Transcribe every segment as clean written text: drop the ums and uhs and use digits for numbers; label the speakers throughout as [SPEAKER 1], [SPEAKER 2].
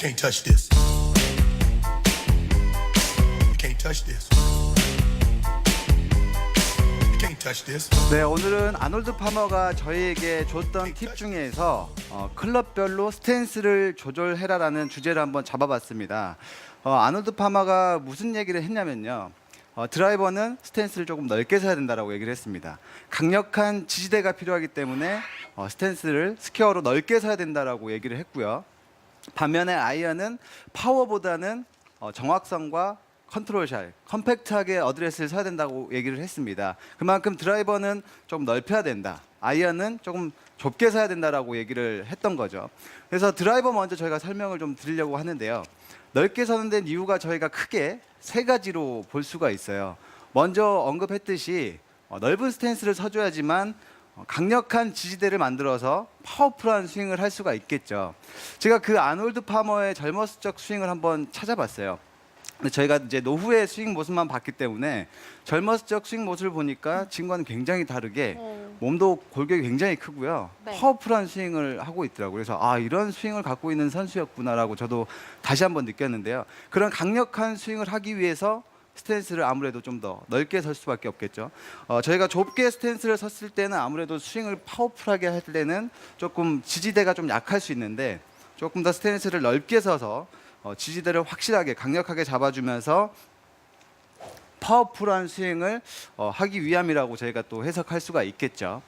[SPEAKER 1] can't touch this. You can't touch this. You can't touch this.
[SPEAKER 2] 네, 오늘은 아놀드 파머가 저희에게 줬던 팁 중에서 클럽별로 스탠스를 조절해라라는 주제를 한번 잡아봤습니다. 아놀드 파머가 무슨 얘기를 했냐면요. 드라이버는 스탠스를 조금 넓게 서야 된다라고 얘기를 했습니다. 강력한 지지대가 필요하기 때문에 스탠스를 스퀘어로 넓게 서야 된다라고 얘기를 했고요. 반면에 아이언은 파워보다는 정확성과 컨트롤샷, 컴팩트하게 어드레스를 서야 된다고 얘기를 했습니다. 그만큼 드라이버는 좀 넓혀야 된다. 아이언은 조금 좁게 서야 된다라고 얘기를 했던 거죠. 그래서 드라이버 먼저 저희가 설명을 좀 드리려고 하는데요. 넓게 서는 데는 이유가 저희가 크게 세 가지로 볼 수가 있어요. 먼저 언급했듯이 넓은 스탠스를 서줘야지만 강력한 지지대를 만들어서 파워풀한 스윙을 할 수가 있겠죠. 제가 그 아놀드 파머의 젊었을 적 스윙을 한번 찾아봤어요. 근데 저희가 이제 노후의 스윙 모습만 봤기 때문에 젊었을 적 스윙 모습을 보니까 지금과는 굉장히 다르게 몸도 골격이 굉장히 크고요.
[SPEAKER 3] 네.
[SPEAKER 2] 파워풀한 스윙을 하고 있더라고요. 그래서 아, 이런 스윙을 갖고 있는 선수였구나라고 저도 다시 한번 느꼈는데요. 그런 강력한 스윙을 하기 위해서 스탠스를 아무래도 좀 더 넓게 설 수밖에 없겠죠. 저희가 좁게 스탠스를 섰을 때는 아무래도 스윙을 파워풀하게 할 때는 조금 지지대가 좀 약할 수 있는데 조금 더 스탠스를 넓게 서서 지지대를 확실하게 강력하게 잡아주면서 파워풀한 스윙을 하기 위함이라고 저희가 또 해석할 수가 있겠죠.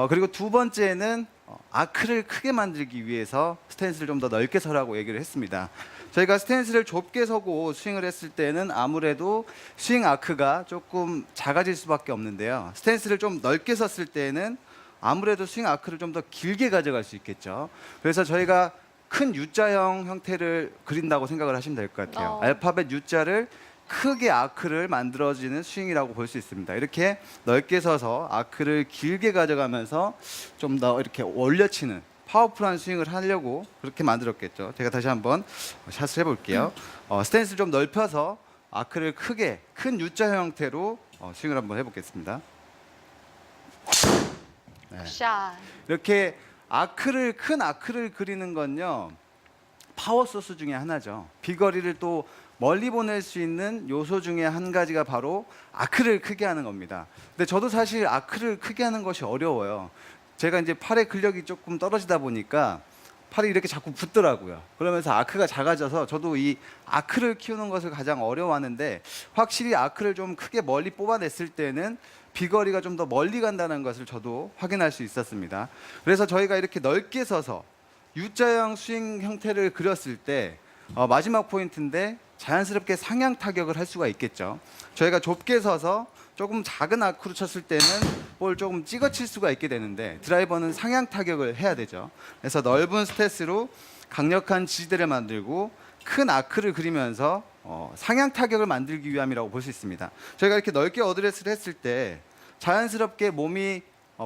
[SPEAKER 2] 그리고 두 번째는 아크를 크게 만들기 위해서 스탠스를 좀 더 넓게 서라고 얘기를 했습니다. 저희가 스탠스를 좁게 서고 스윙을 했을 때는 아무래도 스윙 아크가 조금 작아질 수밖에 없는데요. 스탠스를 좀 넓게 섰을 때는 아무래도 스윙 아크를 좀 더 길게 가져갈 수 있겠죠. 그래서 저희가 큰 U자형 형태를 그린다고 생각을 하시면 될 것 같아요. 알파벳 U자를 크게 아크를 만들어지는 스윙이라고 볼 수 있습니다. 이렇게 넓게 서서 아크를 길게 가져가면서 좀 더 이렇게 올려치는 파워풀한 스윙을 하려고 그렇게 만들었겠죠. 제가 다시 한번 샷을 해볼게요. 스탠스를 좀 넓혀서 아크를 크게 큰 U자 형태로 스윙을 한번 해보겠습니다. 네.
[SPEAKER 3] 샷.
[SPEAKER 2] 이렇게 큰 아크를 그리는 건요, 파워 소스 중에 하나죠. 비거리를 또 멀리 보낼 수 있는 요소 중에 한 가지가 바로 아크를 크게 하는 겁니다. 근데 저도 사실 아크를 크게 하는 것이 어려워요. 제가 이제 팔의 근력이 조금 떨어지다 보니까 팔이 이렇게 자꾸 붙더라고요. 그러면서 아크가 작아져서 저도 이 아크를 키우는 것을 가장 어려워하는데, 확실히 아크를 좀 크게 멀리 뽑아냈을 때는 비거리가 좀 더 멀리 간다는 것을 저도 확인할 수 있었습니다. 그래서 저희가 이렇게 넓게 서서 U자형 스윙 형태를 그렸을 때 마지막 포인트인데, 자연스럽게 상향 타격을 할 수가 있겠죠. 저희가 좁게 서서 조금 작은 아크로 쳤을 때는 볼 조금 찍어칠 수가 있게 되는데, 드라이버는 상향 타격을 해야 되죠. 그래서 넓은 스탠스로 강력한 지지대를 만들고 큰 아크를 그리면서 상향 타격을 만들기 위함이라고 볼 수 있습니다. 저희가 이렇게 넓게 어드레스를 했을 때 자연스럽게 몸이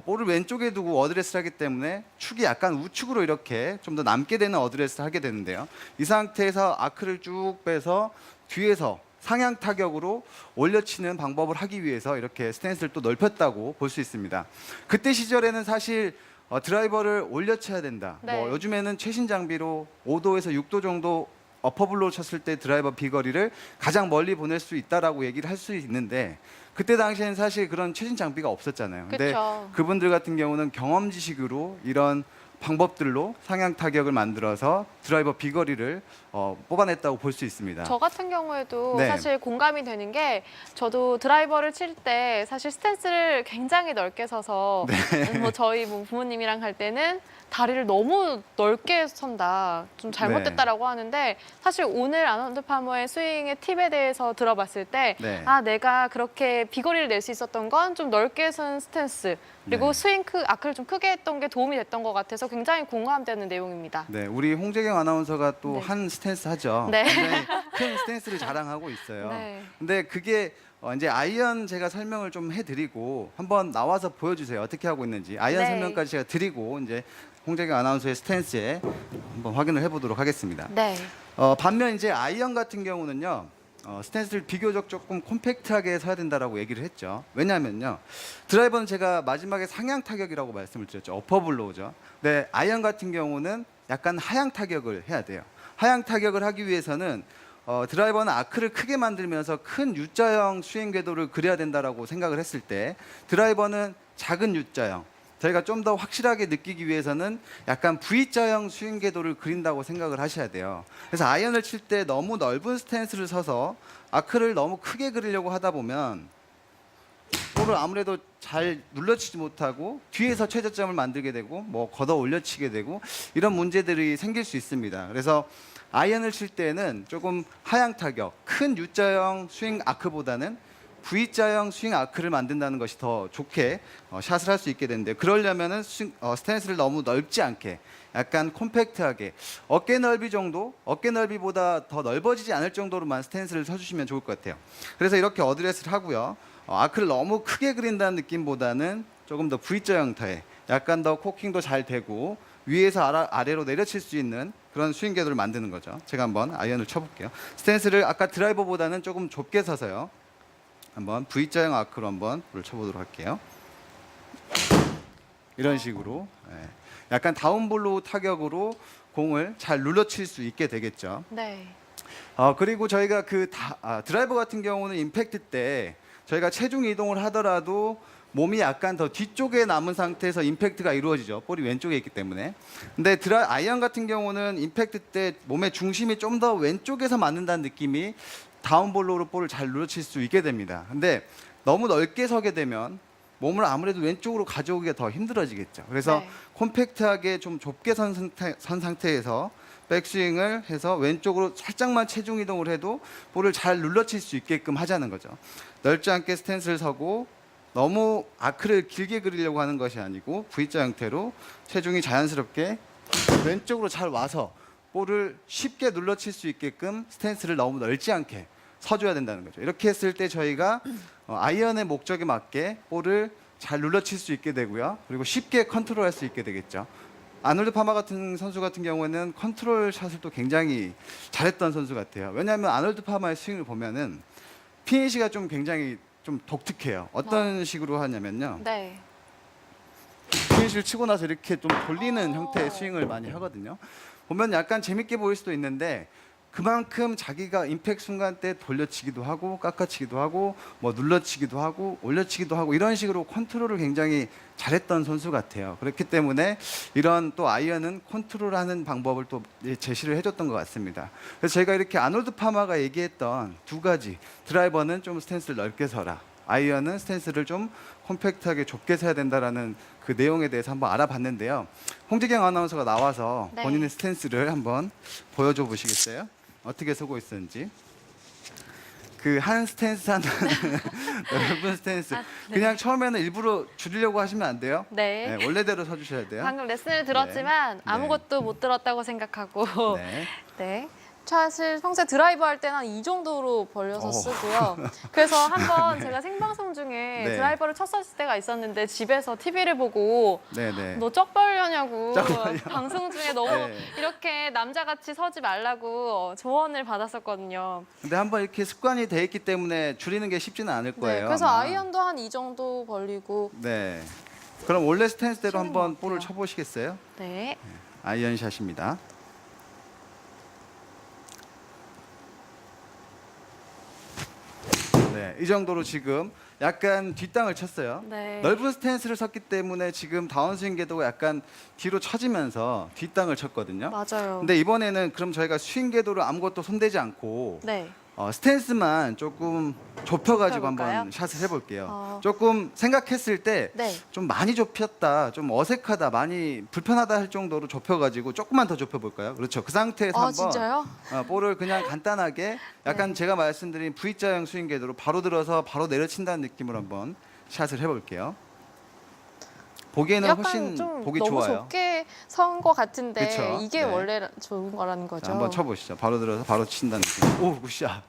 [SPEAKER 2] 볼을 왼쪽에 두고 어드레스를 하기 때문에 축이 약간 우측으로 이렇게 좀 더 남게 되는 어드레스를 하게 되는데요. 이 상태에서 아크를 쭉 빼서 뒤에서 상향 타격으로 올려치는 방법을 하기 위해서 이렇게 스탠스를 또 넓혔다고 볼 수 있습니다. 그때 시절에는 사실 드라이버를 올려쳐야 된다.
[SPEAKER 3] 네.
[SPEAKER 2] 요즘에는 최신 장비로 5도에서 6도 정도 어퍼블로 쳤을 때 드라이버 비거리를 가장 멀리 보낼 수 있다라고 얘기를 할 수 있는데, 그때 당시에는 사실 그런 최신 장비가 없었잖아요. 근데
[SPEAKER 3] 그쵸.
[SPEAKER 2] 그분들 같은 경우는 경험 지식으로 이런 방법들로 상향 타격을 만들어서 드라이버 비거리를 뽑아냈다고 볼 수 있습니다.
[SPEAKER 3] 저 같은 경우에도
[SPEAKER 2] 네.
[SPEAKER 3] 사실 공감이 되는 게, 저도 드라이버를 칠 때 사실 스탠스를 굉장히 넓게 서서 뭐 저희 뭐 부모님이랑 갈 때는 다리를 너무 넓게 선다, 좀 잘못됐다라고 하는데, 사실 오늘 아놀드 파머의 스윙의 팁에 대해서 들어봤을 때
[SPEAKER 2] 네.
[SPEAKER 3] 아, 내가 그렇게 비거리를 낼 수 있었던 건 좀 넓게 선 스탠스, 그리고
[SPEAKER 2] 네.
[SPEAKER 3] 스윙 아크를 좀 크게 했던 게 도움이 됐던 것 같아서 굉장히 공감되는 내용입니다.
[SPEAKER 2] 네, 우리 홍재경 아나운서가 또
[SPEAKER 3] 네.
[SPEAKER 2] 한 스탠스 하죠.
[SPEAKER 3] 네.
[SPEAKER 2] 굉장히 큰 스탠스를 자랑하고 있어요.
[SPEAKER 3] 네.
[SPEAKER 2] 근데 그게 이제 아이언 제가 설명을 좀 해드리고 한번 나와서 보여주세요. 어떻게 하고 있는지. 아이언
[SPEAKER 3] 네.
[SPEAKER 2] 설명까지 제가 드리고 이제 홍재경 아나운서의 스탠스에 한번 확인을 해보도록 하겠습니다.
[SPEAKER 3] 네.
[SPEAKER 2] 반면 이제 아이언 같은 경우는요, 스탠스를 비교적 조금 콤팩트하게 서야 된다라고 얘기를 했죠. 왜냐하면요, 드라이버는 제가 마지막에 상향 타격이라고 말씀을 드렸죠. 어퍼블로우죠. 근데 아이언 같은 경우는 약간 하향 타격을 해야 돼요. 하향 타격을 하기 위해서는 드라이버는 아크를 크게 만들면서 큰 U자형 스윙 궤도를 그려야 된다라고 생각을 했을 때 드라이버는 작은 U자형, 저희가 좀 더 확실하게 느끼기 위해서는 약간 V자형 스윙 궤도를 그린다고 생각을 하셔야 돼요. 그래서 아이언을 칠 때 너무 넓은 스탠스를 서서 아크를 너무 크게 그리려고 하다 보면 볼을 아무래도 잘 눌러치지 못하고 뒤에서 최저점을 만들게 되고 뭐 걷어 올려치게 되고 이런 문제들이 생길 수 있습니다. 그래서 아이언을 칠 때는 조금 하향 타격, 큰 U자형 스윙 아크보다는 V자형 스윙 아크를 만든다는 것이 더 좋게 샷을 할 수 있게 되는데, 그러려면은 스탠스를 너무 넓지 않게 약간 콤팩트하게 어깨 넓이 정도, 어깨 넓이보다 더 넓어지지 않을 정도로만 스탠스를 서주시면 좋을 것 같아요. 그래서 이렇게 어드레스를 하고요. 아크를 너무 크게 그린다는 느낌보다는 조금 더 V자 형태의 약간 더 코킹도 잘 되고 위에서 아래로 내려칠 수 있는 그런 스윙 궤도를 만드는 거죠. 제가 한번 아이언을 쳐볼게요. 스탠스를 아까 드라이버보다는 조금 좁게 서서요. 한번 V자형 아크로 한번 볼을 쳐보도록 할게요. 이런 식으로 약간 다운블로우 타격으로 공을 잘 눌러칠 수 있게 되겠죠.
[SPEAKER 3] 네.
[SPEAKER 2] 그리고 저희가 드라이버 같은 경우는 임팩트 때 저희가 체중 이동을 하더라도 몸이 약간 더 뒤쪽에 남은 상태에서 임팩트가 이루어지죠. 볼이 왼쪽에 있기 때문에. 근데 아이언 같은 경우는 임팩트 때 몸의 중심이 좀 더 왼쪽에서 맞는다는 느낌이 다운볼로로 볼을 잘 눌러칠 수 있게 됩니다. 근데 너무 넓게 서게 되면 몸을 아무래도 왼쪽으로 가져오기가 더 힘들어지겠죠. 그래서
[SPEAKER 3] 네.
[SPEAKER 2] 콤팩트하게 좀 좁게 선 상태에서 백스윙을 해서 왼쪽으로 살짝만 체중 이동을 해도 볼을 잘 눌러칠 수 있게끔 하자는 거죠. 넓지 않게 스탠스를 서고 너무 아크를 길게 그리려고 하는 것이 아니고 V자 형태로 체중이 자연스럽게 왼쪽으로 잘 와서 볼을 쉽게 눌러칠 수 있게끔 스탠스를 너무 넓지 않게 서줘야 된다는 거죠. 이렇게 했을 때 저희가 아이언의 목적에 맞게 볼을 잘 눌러칠 수 있게 되고요. 그리고 쉽게 컨트롤할 수 있게 되겠죠. 아놀드 파마 같은 선수 같은 경우에는 컨트롤 샷을 또 굉장히 잘했던 선수 같아요. 왜냐하면 아놀드 파마의 스윙을 보면은 피니시가 좀 굉장히 좀 독특해요. 어떤 식으로 하냐면요.
[SPEAKER 3] 네.
[SPEAKER 2] 피니시를 치고 나서 이렇게 좀 돌리는 형태의 스윙을 많이 하거든요. 보면 약간 재밌게 보일 수도 있는데 그만큼 자기가 임팩트 순간 때 돌려치기도 하고 깎아치기도 하고 뭐 눌러치기도 하고 올려치기도 하고 이런 식으로 컨트롤을 굉장히 잘했던 선수 같아요. 그렇기 때문에 이런 또 아이언은 컨트롤하는 방법을 또 제시를 해줬던 것 같습니다. 그래서 저희가 이렇게 아놀드 파마가 얘기했던 두 가지, 드라이버는 좀 스탠스를 넓게 서라, 아이언은 스탠스를 좀 콤팩트하게 좁게 서야 된다라는 그 내용에 대해서 한번 알아봤는데요. 홍지경 아나운서가 나와서
[SPEAKER 3] 네.
[SPEAKER 2] 본인의 스탠스를 한번 보여줘 보시겠어요? 어떻게 서고 있었는지. 그 한 스탠스 하는 넓은 스탠스.
[SPEAKER 3] 네.
[SPEAKER 2] 그냥 처음에는 일부러 줄이려고 하시면 안 돼요.
[SPEAKER 3] 네.
[SPEAKER 2] 네, 원래대로 서주셔야 돼요.
[SPEAKER 3] 방금 레슨을 들었지만
[SPEAKER 2] 네.
[SPEAKER 3] 아무것도 못 들었다고 생각하고
[SPEAKER 2] 네.
[SPEAKER 3] 네. 사실 평소에 드라이버 할 때는 한 이 정도로 벌려서
[SPEAKER 2] 오.
[SPEAKER 3] 쓰고요. 그래서 한번 제가 생방송 중에
[SPEAKER 2] 네.
[SPEAKER 3] 드라이버를 쳤었을 때가 있었는데 집에서 TV를 보고
[SPEAKER 2] 네네.
[SPEAKER 3] 너 쩍 벌려냐고
[SPEAKER 2] 쩍 벌려.
[SPEAKER 3] 방송 중에 너무
[SPEAKER 2] 네.
[SPEAKER 3] 이렇게 남자같이 서지 말라고 조언을 받았었거든요.
[SPEAKER 2] 근데 한번 이렇게 습관이 돼 있기 때문에 줄이는 게 쉽지는 않을 거예요.
[SPEAKER 3] 네, 그래서
[SPEAKER 2] 아마.
[SPEAKER 3] 아이언도 한 이 정도 벌리고
[SPEAKER 2] 네. 그럼 원래 스탠스대로
[SPEAKER 3] 치는
[SPEAKER 2] 한번
[SPEAKER 3] 것
[SPEAKER 2] 볼을
[SPEAKER 3] 같아요.
[SPEAKER 2] 쳐보시겠어요?
[SPEAKER 3] 네.
[SPEAKER 2] 아이언샷입니다. 네, 이 정도로 지금 약간 뒷땅을 쳤어요.
[SPEAKER 3] 네.
[SPEAKER 2] 넓은 스탠스를 섰기 때문에 지금 다운스윙 궤도가 약간 뒤로 처지면서 뒷땅을 쳤거든요.
[SPEAKER 3] 맞아요.
[SPEAKER 2] 근데 이번에는 그럼 저희가 스윙 궤도를 아무것도 손대지 않고
[SPEAKER 3] 네.
[SPEAKER 2] 스탠스만 조금 좁혀가지고
[SPEAKER 3] 좁혀볼까요?
[SPEAKER 2] 한번 샷을 해볼게요.
[SPEAKER 3] 어.
[SPEAKER 2] 조금 생각했을 때
[SPEAKER 3] 네.
[SPEAKER 2] 좀 많이 좁혔다, 좀 어색하다, 많이 불편하다 할 정도로 좁혀가지고 조금만 더 좁혀볼까요? 그렇죠. 그 상태에서
[SPEAKER 3] 아,
[SPEAKER 2] 한번
[SPEAKER 3] 진짜요?
[SPEAKER 2] 볼을 그냥 간단하게 약간
[SPEAKER 3] 네.
[SPEAKER 2] 제가 말씀드린 V자형 스윙 궤도로 바로 들어서 바로 내려친다는 느낌으로 한번 샷을 해볼게요. 보기에는
[SPEAKER 3] 약간
[SPEAKER 2] 훨씬
[SPEAKER 3] 좀
[SPEAKER 2] 보기
[SPEAKER 3] 너무
[SPEAKER 2] 좋아요.
[SPEAKER 3] 좁게 선 것 같은데
[SPEAKER 2] 그쵸?
[SPEAKER 3] 이게
[SPEAKER 2] 네.
[SPEAKER 3] 원래 좋은 거라는 거죠.
[SPEAKER 2] 자, 한번 쳐보시죠. 바로 들어서 바로 친다는 느낌. 오, 굿샷.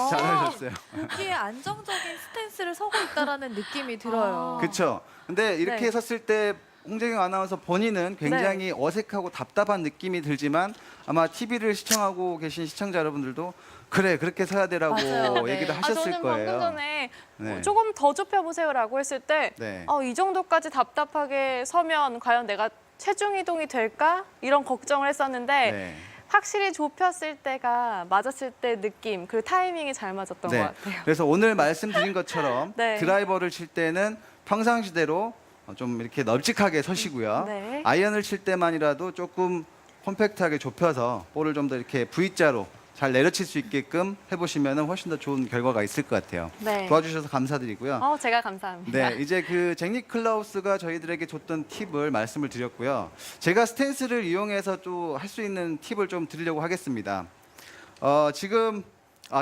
[SPEAKER 2] 잘하셨어요.
[SPEAKER 4] 보기에 안정적인 스탠스를 서고 있다라는 느낌이 들어요.
[SPEAKER 2] 그렇죠. 근데 이렇게
[SPEAKER 3] 네.
[SPEAKER 2] 섰을 때 홍재경 아나운서 본인은 굉장히 어색하고 답답한 느낌이 들지만 아마 TV를 시청하고 계신 시청자 여러분들도 그래 그렇게 서야 되라고
[SPEAKER 3] 맞아요.
[SPEAKER 2] 얘기를
[SPEAKER 3] 네.
[SPEAKER 2] 하셨을
[SPEAKER 3] 저는
[SPEAKER 2] 거예요.
[SPEAKER 3] 방금 전에
[SPEAKER 2] 네.
[SPEAKER 3] 조금 더 좁혀보세요라고 했을 때
[SPEAKER 2] 네.
[SPEAKER 3] 이 정도까지 답답하게 서면 과연 내가 체중 이동이 될까? 이런 걱정을 했었는데
[SPEAKER 2] 네.
[SPEAKER 3] 확실히 좁혔을 때가 맞았을 때 느낌 그리고 타이밍이 잘 맞았던
[SPEAKER 2] 네.
[SPEAKER 3] 것 같아요.
[SPEAKER 2] 그래서 오늘 말씀드린 것처럼
[SPEAKER 3] 네.
[SPEAKER 2] 드라이버를 칠 때는 평상시대로 좀 이렇게 널찍하게 서시고요.
[SPEAKER 3] 네.
[SPEAKER 2] 아이언을 칠 때만이라도 조금 컴팩트하게 좁혀서 볼을 좀 더 이렇게 V자로 잘 내려칠 수 있게끔 해보시면 훨씬 더 좋은 결과가 있을 것 같아요.
[SPEAKER 3] 네.
[SPEAKER 2] 도와주셔서 감사드리고요.
[SPEAKER 3] 제가 감사합니다.
[SPEAKER 2] 네, 이제 그 잭 니클라우스가 저희들에게 줬던 팁을 말씀을 드렸고요. 제가 스탠스를 이용해서 또 할 수 있는 팁을 좀 드리려고 하겠습니다. 지금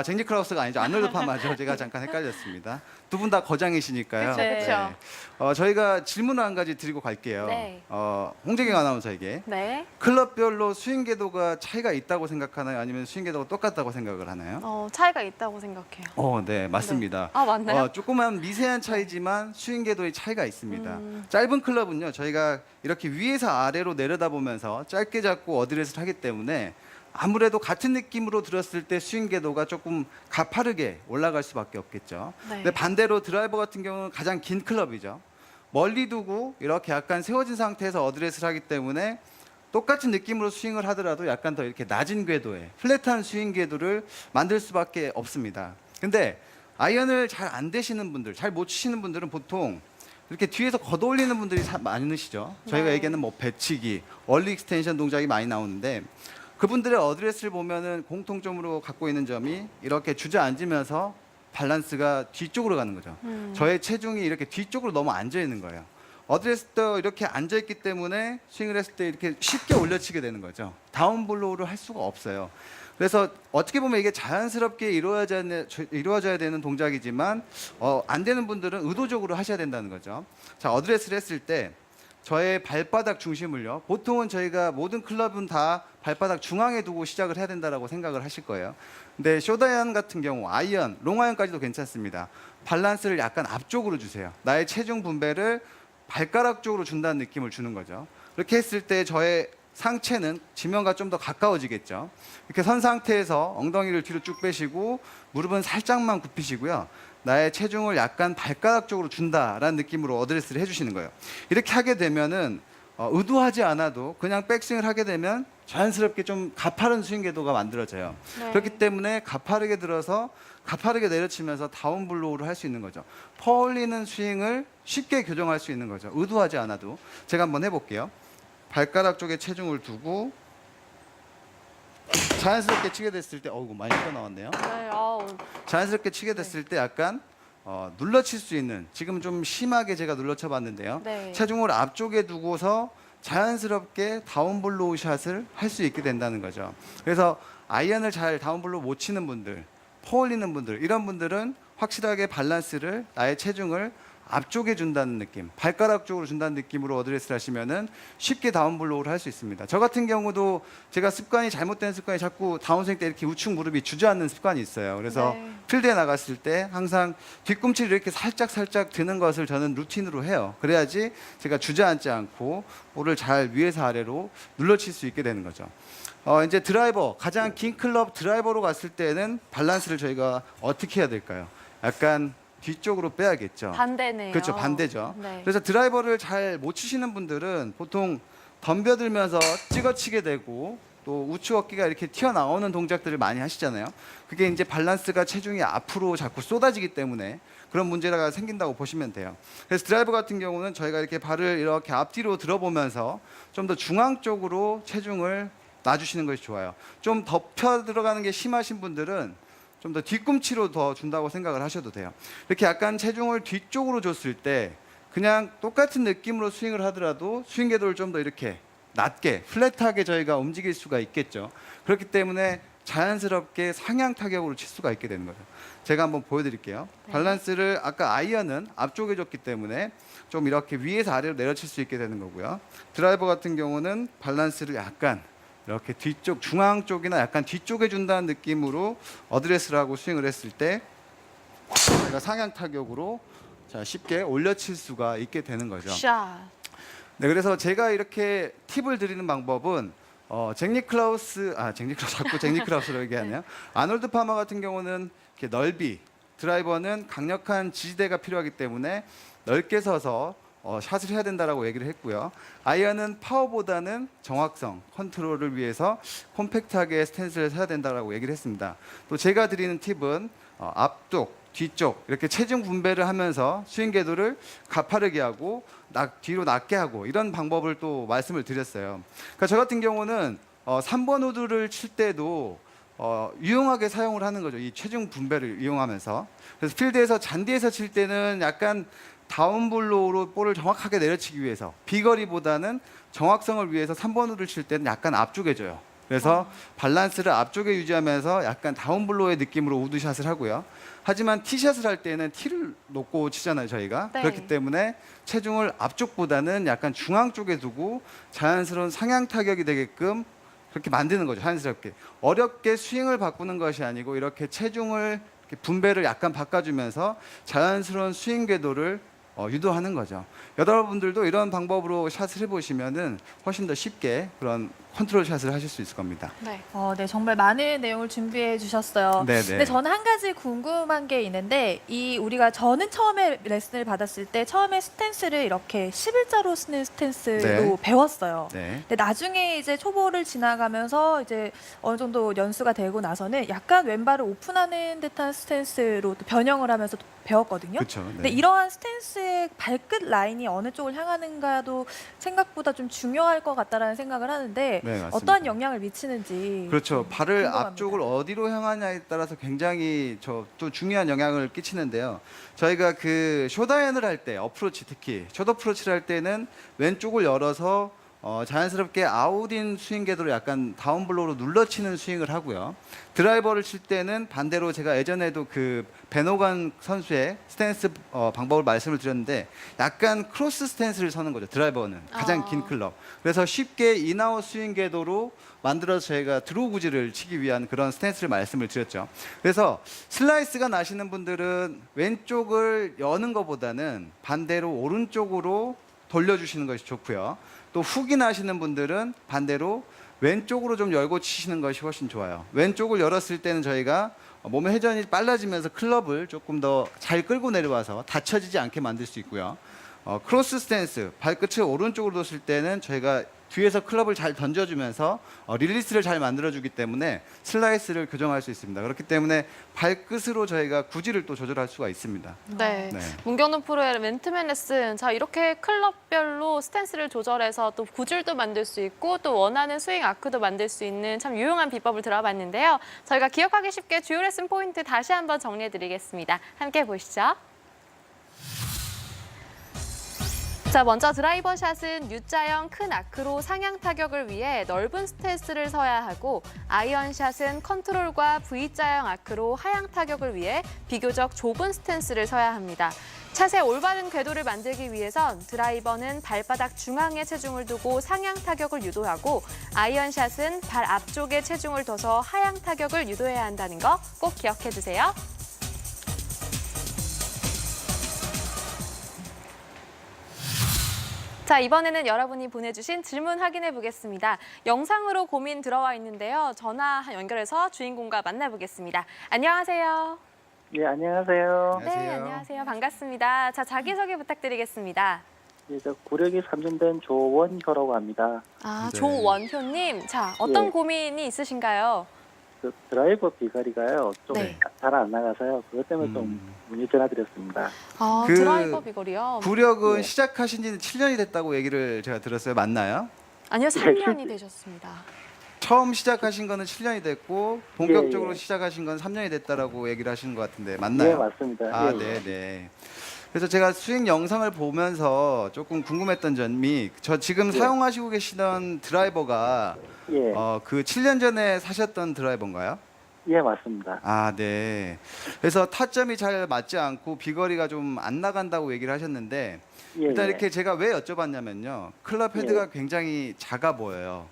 [SPEAKER 2] 잭 니클라우스가 아니죠. 아놀드 파마죠. 제가 잠깐 헷갈렸습니다. 두 분 다 거장이시니까요.
[SPEAKER 3] 그쵸, 그쵸.
[SPEAKER 2] 저희가 질문을 한 가지 드리고 갈게요.
[SPEAKER 3] 네.
[SPEAKER 2] 홍재경 아나운서에게
[SPEAKER 3] 네.
[SPEAKER 2] 클럽별로 스윙 궤도가 차이가 있다고 생각하나요? 아니면 스윙 궤도가 똑같다고 생각을 하나요?
[SPEAKER 3] 차이가 있다고 생각해요.
[SPEAKER 2] 네, 맞습니다.
[SPEAKER 3] 아, 맞나요?
[SPEAKER 2] 조그만 미세한 차이지만 스윙 궤도의 차이가 있습니다. 짧은 클럽은요, 저희가 이렇게 위에서 아래로 내려다보면서 짧게 잡고 어드레스를 하기 때문에 아무래도 같은 느낌으로 들었을 때 스윙 궤도가 조금 가파르게 올라갈 수밖에 없겠죠.
[SPEAKER 3] 네.
[SPEAKER 2] 근데 반대로 드라이버 같은 경우는 가장 긴 클럽이죠. 멀리 두고 이렇게 약간 세워진 상태에서 어드레스를 하기 때문에 똑같은 느낌으로 스윙을 하더라도 약간 더 이렇게 낮은 궤도의 플랫한 스윙 궤도를 만들 수밖에 없습니다. 근데 아이언을 잘 안 되시는 분들, 잘 못 치시는 분들은 보통 이렇게 뒤에서 걷어올리는 분들이 많으시죠. 저희가
[SPEAKER 3] 네.
[SPEAKER 2] 얘기하는 뭐 배치기, 얼리 익스텐션 동작이 많이 나오는데 그분들의 어드레스를 보면은 공통점으로 갖고 있는 점이 이렇게 주저앉으면서 밸런스가 뒤쪽으로 가는 거죠. 저의 체중이 이렇게 뒤쪽으로 너무 앉아 있는 거예요. 어드레스도 이렇게 앉아 있기 때문에 스윙을 했을 때 이렇게 쉽게 올려치게 되는 거죠. 다운 블로우를 할 수가 없어요. 그래서 어떻게 보면 이게 자연스럽게 이루어져야 되는 동작이지만 안 되는 분들은 의도적으로 하셔야 된다는 거죠. 자, 어드레스를 했을 때 저의 발바닥 중심을요. 보통은 저희가 모든 클럽은 다 발바닥 중앙에 두고 시작을 해야 된다라고 생각을 하실 거예요. 근데 쇼다이언 같은 경우 아이언, 롱아이언까지도 괜찮습니다. 밸런스를 약간 앞쪽으로 주세요. 나의 체중 분배를 발가락 쪽으로 준다는 느낌을 주는 거죠. 그렇게 했을 때 저의 상체는 지면과 좀 더 가까워지겠죠. 이렇게 선 상태에서 엉덩이를 뒤로 쭉 빼시고 무릎은 살짝만 굽히시고요. 나의 체중을 약간 발가락 쪽으로 준다라는 느낌으로 어드레스를 해주시는 거예요. 이렇게 하게 되면은 의도하지 않아도 그냥 백스윙을 하게 되면 자연스럽게 좀 가파른 스윙 궤도가 만들어져요.
[SPEAKER 3] 네.
[SPEAKER 2] 그렇기 때문에 가파르게 들어서 가파르게 내려치면서 다운 블로우를 할 수 있는 거죠. 퍼올리는 스윙을 쉽게 교정할 수 있는 거죠. 의도하지 않아도. 제가 한번 해볼게요. 발가락 쪽에 체중을 두고 자연스럽게 치게 됐을 때 많이 튀어나왔네요.
[SPEAKER 3] 네,
[SPEAKER 2] 자연스럽게 치게 됐을 때 약간 눌러칠 수 있는, 지금 좀 심하게 제가 눌러쳐 봤는데요.
[SPEAKER 3] 네.
[SPEAKER 2] 체중을 앞쪽에 두고서 자연스럽게 다운 블로우 샷을 할 수 있게 된다는 거죠. 그래서 아이언을 잘 다운 블로우 못 치는 분들, 퍼올리는 분들, 이런 분들은 확실하게 밸런스를, 나의 체중을 앞쪽에 준다는 느낌, 발가락 쪽으로 준다는 느낌으로 어드레스를 하시면은 쉽게 다운 블로우를 할 수 있습니다. 저 같은 경우도 제가 잘못된 습관이 자꾸 다운스윙 때 이렇게 우측 무릎이 주저앉는 습관이 있어요. 그래서
[SPEAKER 3] 네.
[SPEAKER 2] 필드에 나갔을 때 항상 뒤꿈치를 이렇게 살짝 드는 것을 저는 루틴으로 해요. 그래야지 제가 주저앉지 않고 볼을 잘 위에서 아래로 눌러칠 수 있게 되는 거죠. 이제 드라이버, 가장 긴 클럽 드라이버로 갔을 때는 밸런스를 저희가 어떻게 해야 될까요? 약간 뒤쪽으로 빼야겠죠.
[SPEAKER 3] 반대네요.
[SPEAKER 2] 그렇죠, 반대죠.
[SPEAKER 3] 네.
[SPEAKER 2] 그래서 드라이버를 잘 못 치시는 분들은 보통 덤벼들면서 찍어치게 되고 또 우측 어깨가 이렇게 튀어나오는 동작들을 많이 하시잖아요. 그게 이제 밸런스가 체중이 앞으로 자꾸 쏟아지기 때문에 그런 문제가 생긴다고 보시면 돼요. 그래서 드라이버 같은 경우는 저희가 이렇게 발을 이렇게 앞뒤로 들어보면서 좀 더 중앙 쪽으로 체중을 놔주시는 것이 좋아요. 좀 덮여 들어가는 게 심하신 분들은 좀 더 뒤꿈치로 더 준다고 생각을 하셔도 돼요. 이렇게 약간 체중을 뒤쪽으로 줬을 때 그냥 똑같은 느낌으로 스윙을 하더라도 스윙 궤도를 좀 더 이렇게 낮게 플랫하게 저희가 움직일 수가 있겠죠. 그렇기 때문에 자연스럽게 상향 타격으로 칠 수가 있게 되는 거죠. 제가 한번 보여드릴게요.
[SPEAKER 3] 네.
[SPEAKER 2] 밸런스를 아까 아이언은 앞쪽에 줬기 때문에 좀 이렇게 위에서 아래로 내려칠 수 있게 되는 거고요. 드라이버 같은 경우는 밸런스를 약간 이렇게 뒤쪽, 중앙 쪽이나 약간 뒤쪽에 준다는 느낌으로 어드레스를 하고 스윙을 했을 때 저희가 상향 타격으로 쉽게 올려칠 수가 있게 되는 거죠.
[SPEAKER 3] 샷.
[SPEAKER 2] 네, 그래서 제가 이렇게 팁을 드리는 방법은 잭 니클라우스로 얘기하네요. 아놀드 파마 같은 경우는 이렇게 넓이, 드라이버는 강력한 지지대가 필요하기 때문에 넓게 서서 샷을 해야 된다라고 얘기를 했고요. 아이언은 파워보다는 정확성, 컨트롤을 위해서 콤팩트하게 스탠스를 해야 된다라고 얘기를 했습니다. 또 제가 드리는 팁은 앞쪽, 뒤쪽 이렇게 체중 분배를 하면서 스윙 궤도를 가파르게 하고 뒤로 낮게 하고 이런 방법을 또 말씀을 드렸어요. 그러니까 저 같은 경우는 3번 우드를 칠 때도 유용하게 사용을 하는 거죠. 이 체중 분배를 이용하면서. 그래서 필드에서 잔디에서 칠 때는 약간 다운블로우로 볼을 정확하게 내려치기 위해서 비거리보다는 정확성을 위해서 3번 우드를 칠 때는 약간 앞쪽에 줘요. 그래서 밸런스를 앞쪽에 유지하면서 약간 다운블로우의 느낌으로 우드샷을 하고요. 하지만 티샷을 할 때는 티를 놓고 치잖아요, 저희가.
[SPEAKER 3] 네.
[SPEAKER 2] 그렇기 때문에 체중을 앞쪽보다는 약간 중앙 쪽에 두고 자연스러운 상향 타격이 되게끔 그렇게 만드는 거죠, 자연스럽게. 어렵게 스윙을 바꾸는 것이 아니고 이렇게 체중을 이렇게 분배를 약간 바꿔주면서 자연스러운 스윙 궤도를 유도하는 거죠. 여러분들도 이런 방법으로 샷을 해보시면은 훨씬 더 쉽게 그런 컨트롤 샷을 하실 수 있을 겁니다.
[SPEAKER 3] 네.
[SPEAKER 4] 네, 정말 많은 내용을 준비해 주셨어요.
[SPEAKER 2] 네네.
[SPEAKER 4] 근데 저는 한 가지 궁금한 게 있는데 저는 처음에 레슨을 받았을 때 처음에 스탠스를 이렇게 11자로 쓰는 스탠스로
[SPEAKER 2] 네.
[SPEAKER 4] 배웠어요.
[SPEAKER 2] 네.
[SPEAKER 4] 근데 나중에 이제 초보를 지나가면서 이제 어느 정도 연수가 되고 나서는 약간 왼발을 오픈하는 듯한 스탠스로 또 변형을 하면서 또 배웠거든요.
[SPEAKER 2] 그렇죠.
[SPEAKER 4] 근데 이러한 스탠스의 발끝 라인이 어느 쪽을 향하는가도 생각보다 좀 중요할 것 같다라는 생각을 하는데
[SPEAKER 2] 네, 맞습니다.
[SPEAKER 4] 어떠한 영향을 미치는지
[SPEAKER 2] 그렇죠. 발을
[SPEAKER 4] 궁금합니다.
[SPEAKER 2] 앞쪽을 어디로 향하냐에 따라서 굉장히 또 중요한 영향을 끼치는데요. 저희가 그 숏아이언을 할 때 어프로치 특히 숏 어프로치를 할 때는 왼쪽을 열어서 자연스럽게 아웃인 스윙 궤도로 약간 다운블로우로 눌러치는 스윙을 하고요. 드라이버를 칠 때는 반대로 제가 예전에도 그 베노간 선수의 스탠스 방법을 말씀을 드렸는데 약간 크로스 스탠스를 서는 거죠. 드라이버는 가장 긴 클럽. 그래서 쉽게 인아웃 스윙 궤도로 만들어서 저희가 드로우 구질을 치기 위한 그런 스탠스를 말씀을 드렸죠. 그래서 슬라이스가 나시는 분들은 왼쪽을 여는 것보다는 반대로 오른쪽으로 돌려주시는 것이 좋고요. 또 훅이 나시는 분들은 반대로 왼쪽으로 좀 열고 치시는 것이 훨씬 좋아요. 왼쪽을 열었을 때는 저희가 몸의 회전이 빨라지면서 클럽을 조금 더 잘 끌고 내려와서 다쳐지지 않게 만들 수 있고요. 크로스 스탠스, 발끝을 오른쪽으로 뒀을 때는 저희가 뒤에서 클럽을 잘 던져주면서 릴리스를 잘 만들어주기 때문에 슬라이스를 교정할 수 있습니다. 그렇기 때문에 발끝으로 저희가 구질을 또 조절할 수가 있습니다.
[SPEAKER 3] 네.
[SPEAKER 2] 네.
[SPEAKER 3] 문경은 프로의 맨투맨 레슨. 자, 이렇게 클럽별로 스탠스를 조절해서 또 구질도 만들 수 있고 또 원하는 스윙 아크도 만들 수 있는 참 유용한 비법을 들어봤는데요. 저희가 기억하기 쉽게 주요 레슨 포인트 다시 한번 정리해드리겠습니다. 함께 보시죠. 자, 먼저 드라이버 샷은 U자형 큰 아크로 상향 타격을 위해 넓은 스탠스를 서야 하고 아이언 샷은 컨트롤과 V자형 아크로 하향 타격을 위해 비교적 좁은 스탠스를 서야 합니다. 샷의 올바른 궤도를 만들기 위해선 드라이버는 발바닥 중앙에 체중을 두고 상향 타격을 유도하고 아이언 샷은 발 앞쪽에 체중을 둬서 하향 타격을 유도해야 한다는 거 꼭 기억해 두세요. 자, 이번에는 여러분이 보내주신 질문 확인해 보겠습니다. 영상으로 고민 들어와 있는데요. 전화 연결해서 주인공과 만나보겠습니다. 안녕하세요.
[SPEAKER 5] 네, 안녕하세요.
[SPEAKER 3] 네, 안녕하세요. 반갑습니다. 자, 자기소개 부탁드리겠습니다.
[SPEAKER 5] 네, 저 구력이 3년 된 조원효라고 합니다.
[SPEAKER 3] 아,
[SPEAKER 2] 네.
[SPEAKER 3] 조원효님. 자, 어떤
[SPEAKER 5] 예.
[SPEAKER 3] 고민이 있으신가요?
[SPEAKER 5] 그 드라이버 비거리가요, 좀
[SPEAKER 3] 네.
[SPEAKER 5] 잘 안 나가서요. 그것 때문에 좀 문의 전화드렸습니다.
[SPEAKER 3] 아,
[SPEAKER 2] 그
[SPEAKER 3] 드라이버 비거리요?
[SPEAKER 2] 구력은
[SPEAKER 5] 네.
[SPEAKER 2] 시작하신 지는 7년이 됐다고 얘기를 제가 들었어요. 맞나요?
[SPEAKER 3] 아니요, 3년이 되셨습니다.
[SPEAKER 2] 처음 시작하신 거는 7년이 됐고 본격적으로
[SPEAKER 5] 예, 예.
[SPEAKER 2] 시작하신 건 3년이 됐다라고 얘기를 하시는 것 같은데
[SPEAKER 5] 네,
[SPEAKER 2] 맞나요?
[SPEAKER 5] 맞습니다.
[SPEAKER 2] 아,
[SPEAKER 5] 예,
[SPEAKER 2] 네, 네. 그래서 제가 스윙 영상을 보면서 조금 궁금했던 점이 저 지금
[SPEAKER 5] 예.
[SPEAKER 2] 사용하시고 계시던 드라이버가
[SPEAKER 5] 예,
[SPEAKER 2] 그 7년 전에 사셨던 드라이버인가요?
[SPEAKER 5] 예, 맞습니다.
[SPEAKER 2] 아, 네. 그래서 타점이 잘 맞지 않고 비거리가 좀 안 나간다고 얘기를 하셨는데
[SPEAKER 5] 예,
[SPEAKER 2] 일단
[SPEAKER 5] 예.
[SPEAKER 2] 이렇게 제가 왜 여쭤봤냐면요. 클럽 헤드가 굉장히 작아 보여요.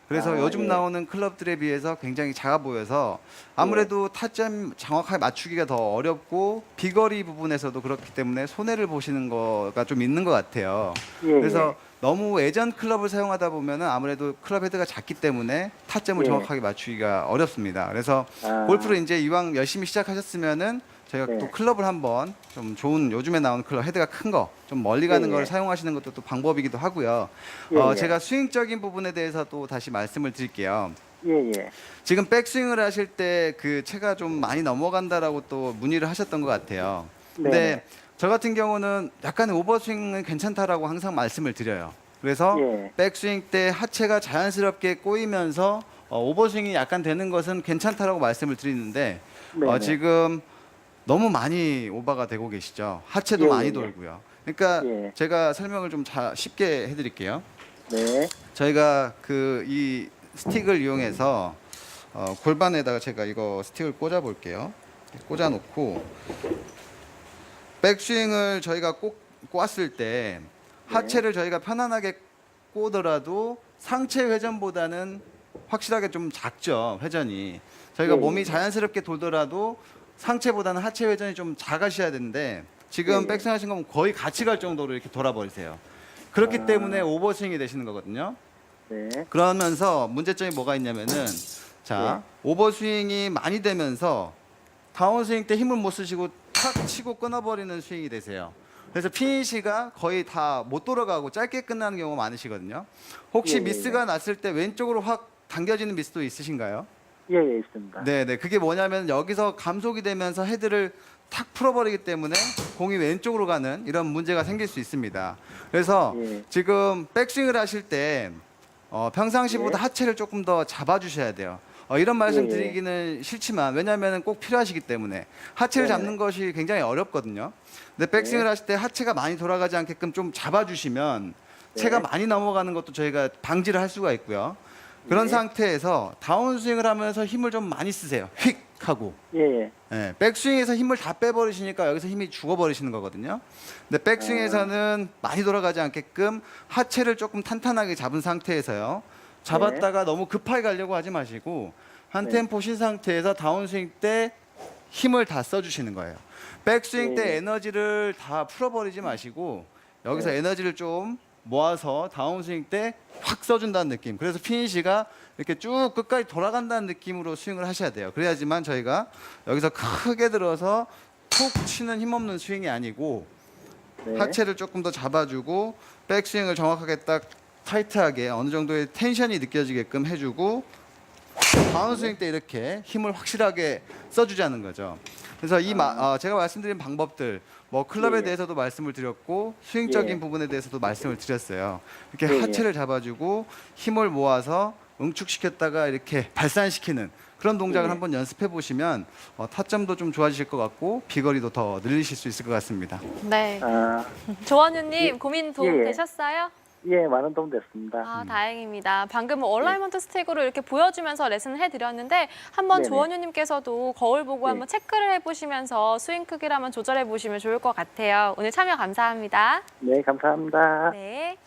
[SPEAKER 2] 그래서
[SPEAKER 5] 아,
[SPEAKER 2] 요즘
[SPEAKER 5] 예.
[SPEAKER 2] 나오는 클럽들에 비해서 굉장히 작아 보여서 아무래도 타점 정확하게 맞추기가 더 어렵고 비거리 부분에서도 그렇기 때문에 손해를 보시는 거가 좀 있는 것 같아요.
[SPEAKER 5] 예,
[SPEAKER 2] 그래서 너무 예전 클럽을 사용하다 보면은 아무래도 클럽 헤드가 작기 때문에 타점을
[SPEAKER 5] 예.
[SPEAKER 2] 정확하게 맞추기가 어렵습니다. 그래서
[SPEAKER 5] 아,
[SPEAKER 2] 골프를 이제 이왕 열심히 시작하셨으면은 저희가
[SPEAKER 5] 네.
[SPEAKER 2] 또 클럽을 한번 좀 좋은 요즘에 나오는 클럽 헤드가 큰 거 좀 멀리 가는
[SPEAKER 5] 예,
[SPEAKER 2] 걸
[SPEAKER 5] 예.
[SPEAKER 2] 사용하시는 것도 또 방법이기도 하고요.
[SPEAKER 5] 예, 예.
[SPEAKER 2] 제가 스윙적인 부분에 대해서 또 다시 말씀을 드릴게요.
[SPEAKER 5] 예, 예.
[SPEAKER 2] 지금 백스윙을 하실 때 그 채가 좀 많이 넘어간다라고 또 문의를 하셨던 것 같아요. 근데
[SPEAKER 5] 네네.
[SPEAKER 2] 저 같은 경우는 약간의 오버스윙은 괜찮다라고 항상 말씀을 드려요. 그래서
[SPEAKER 5] 예.
[SPEAKER 2] 백스윙 때 하체가 자연스럽게 꼬이면서 오버스윙이 약간 되는 것은 괜찮다라고 말씀을 드리는데
[SPEAKER 5] 네네.
[SPEAKER 2] 지금 너무 많이 오버가 되고 계시죠. 하체도
[SPEAKER 5] 예,
[SPEAKER 2] 많이
[SPEAKER 5] 예, 예.
[SPEAKER 2] 돌고요. 그러니까
[SPEAKER 5] 예.
[SPEAKER 2] 제가 설명을 좀 쉽게 해드릴게요.
[SPEAKER 5] 네.
[SPEAKER 2] 저희가 그 이 스틱을 이용해서 골반에다가 제가 이거 스틱을 꽂아 볼게요. 꽂아 놓고 백스윙을 저희가 꽂았을 때 하체를 저희가 편안하게 꽂더라도 상체 회전보다는 확실하게 좀 작죠, 회전이. 저희가
[SPEAKER 5] 예,
[SPEAKER 2] 몸이
[SPEAKER 5] 예.
[SPEAKER 2] 자연스럽게 돌더라도 상체보다는 하체 회전이 좀 작으셔야 되는데 지금
[SPEAKER 5] 예, 예.
[SPEAKER 2] 백스윙 하신 건 거의 같이 갈 정도로 이렇게 돌아버리세요. 그렇기
[SPEAKER 5] 아.
[SPEAKER 2] 때문에 오버스윙이 되시는 거거든요.
[SPEAKER 5] 네.
[SPEAKER 2] 그러면서 문제점이 뭐가 있냐면은 자 오버스윙이 많이 되면서 다운스윙 때 힘을 못 쓰시고 탁 치고 끊어버리는 스윙이 되세요. 그래서 피니시가 거의 다 못 돌아가고 짧게 끝나는 경우가 많으시거든요. 혹시
[SPEAKER 5] 예, 예,
[SPEAKER 2] 미스가 났을 때 왼쪽으로 확 당겨지는 미스도 있으신가요?
[SPEAKER 5] 예, 예, 있습니다.
[SPEAKER 2] 네네. 그게 뭐냐면 여기서 감속이 되면서 헤드를 탁 풀어버리기 때문에 공이 왼쪽으로 가는 이런 문제가 생길 수 있습니다. 그래서
[SPEAKER 5] 예.
[SPEAKER 2] 지금 백스윙을 하실 때 평상시보다
[SPEAKER 5] 예.
[SPEAKER 2] 하체를 조금 더 잡아주셔야 돼요. 이런 말씀
[SPEAKER 5] 예, 예.
[SPEAKER 2] 드리기는 싫지만 왜냐하면 꼭 필요하시기 때문에 하체를
[SPEAKER 5] 네.
[SPEAKER 2] 잡는 것이 굉장히 어렵거든요. 근데 백스윙을
[SPEAKER 5] 네.
[SPEAKER 2] 하실 때 하체가 많이 돌아가지 않게끔 좀 잡아주시면 채가
[SPEAKER 5] 네.
[SPEAKER 2] 많이 넘어가는 것도 저희가 방지를 할 수가 있고요. 그런
[SPEAKER 5] 네.
[SPEAKER 2] 상태에서 다운스윙을 하면서 힘을 좀 많이 쓰세요. 휙 하고.
[SPEAKER 5] 예, 예.
[SPEAKER 2] 예, 백스윙에서 힘을 다 빼버리시니까 여기서 힘이 죽어버리시는 거거든요. 근데 백스윙에서는 많이 돌아가지 않게끔 하체를 조금 탄탄하게 잡은 상태에서요. 잡았다가 너무 급하게 가려고 하지 마시고 한
[SPEAKER 5] 네.
[SPEAKER 2] 템포 쉰 상태에서 다운스윙 때 힘을 다 써주시는 거예요. 백스윙 때
[SPEAKER 5] 네.
[SPEAKER 2] 에너지를 다 풀어버리지 마시고 여기서
[SPEAKER 5] 네.
[SPEAKER 2] 에너지를 좀 모아서 다운스윙 때 확 써준다는 느낌. 그래서 피니시가 이렇게 쭉 끝까지 돌아간다는 느낌으로 스윙을 하셔야 돼요. 그래야지만 저희가 여기서 크게 들어서 툭 치는 힘없는 스윙이 아니고
[SPEAKER 5] 네.
[SPEAKER 2] 하체를 조금 더 잡아주고 백스윙을 정확하게 딱 타이트하게 어느 정도의 텐션이 느껴지게끔 해주고 다운스윙 때 이렇게 힘을 확실하게 써주자는 거죠. 그래서 제가 말씀드린 방법들 뭐 클럽에
[SPEAKER 5] 예.
[SPEAKER 2] 대해서도 말씀을 드렸고 스윙적인
[SPEAKER 5] 예.
[SPEAKER 2] 부분에 대해서도 말씀을 드렸어요. 이렇게
[SPEAKER 5] 예.
[SPEAKER 2] 하체를 잡아주고 힘을 모아서 응축시켰다가 이렇게 발산시키는 그런 동작을
[SPEAKER 5] 예.
[SPEAKER 2] 한번 연습해 보시면 타점도 좀 좋아지실 것 같고 비거리도 더 늘리실 수 있을 것 같습니다.
[SPEAKER 3] 네.
[SPEAKER 5] 아,
[SPEAKER 3] 조원유님 고민 도움
[SPEAKER 5] 예.
[SPEAKER 3] 되셨어요?
[SPEAKER 5] 예, 많은 도움 됐습니다.
[SPEAKER 3] 아, 다행입니다. 방금 얼라이먼트 스틱으로 이렇게 보여주면서 레슨을 해드렸는데 한번
[SPEAKER 5] 네네.
[SPEAKER 3] 조원유님께서도 거울 보고
[SPEAKER 5] 네.
[SPEAKER 3] 한번 체크를 해보시면서 스윙 크기를 한번 조절해 보시면 좋을 것 같아요. 오늘 참여 감사합니다.
[SPEAKER 5] 네, 감사합니다.
[SPEAKER 3] 네.